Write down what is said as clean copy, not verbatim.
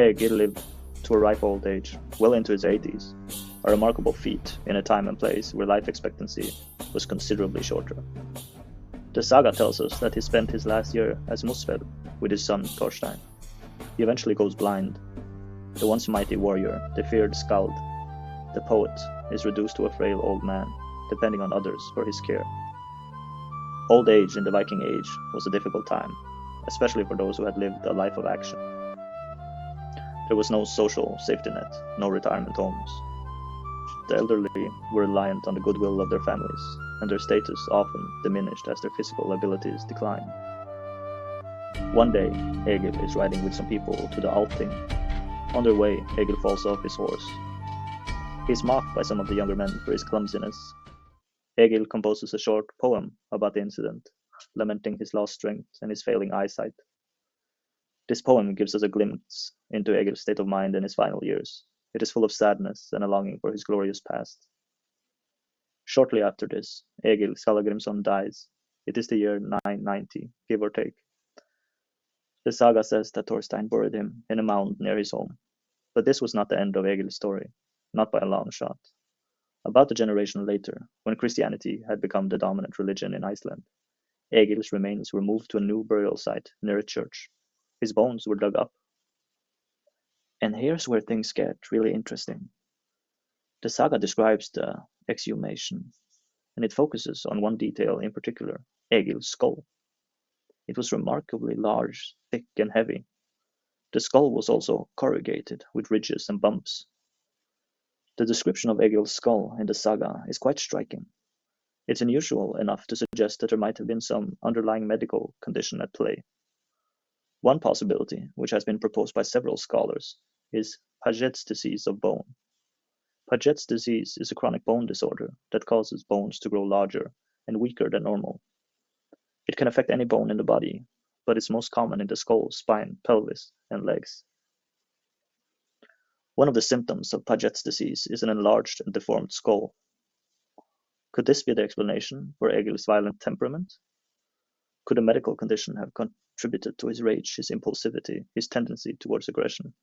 Egil lived to a ripe old age, well into his 80s, a remarkable feat in a time and place where life expectancy was considerably shorter. The saga tells us that he spent his last year as Musfell with his son Thorstein. He eventually goes blind. The once mighty warrior, the feared Skald, the poet, is reduced to a frail old man, depending on others for his care. Old age in the Viking Age was a difficult time, especially for those who had lived a life of action. There was no social safety net, no retirement homes. The elderly were reliant on the goodwill of their families, and their status often diminished as their physical abilities declined. One day, Egil is riding with some people to the Althing. On their way, Egil falls off his horse. He is mocked by some of the younger men for his clumsiness. Egil composes a short poem about the incident, lamenting his lost strength and his failing eyesight. This poem gives us a glimpse into Egil's state of mind in his final years. It is full of sadness and a longing for his glorious past. Shortly after this, Egil Skallagrimsson dies. It is the year 990, give or take. The saga says that Thorstein buried him in a mound near his home. But this was not the end of Egil's story, not by a long shot. About a generation later, when Christianity had become the dominant religion in Iceland, Egil's remains were moved to a new burial site near a church. His bones were dug up. And here's where things get really interesting. The saga describes the exhumation, and it focuses on one detail in particular, Egil's skull. It was remarkably large, thick, and heavy. The skull was also corrugated with ridges and bumps. The description of Egil's skull in the saga is quite striking. It's unusual enough to suggest that there might have been some underlying medical condition at play. One possibility, which has been proposed by several scholars, is Paget's disease of bone. Paget's disease is a chronic bone disorder that causes bones to grow larger and weaker than normal. It can affect any bone in the body, but it's most common in the skull, spine, pelvis, and legs. One of the symptoms of Paget's disease is an enlarged and deformed skull. Could this be the explanation for Egil's violent temperament? Could a medical condition have contributed to his rage, his impulsivity, his tendency towards aggression?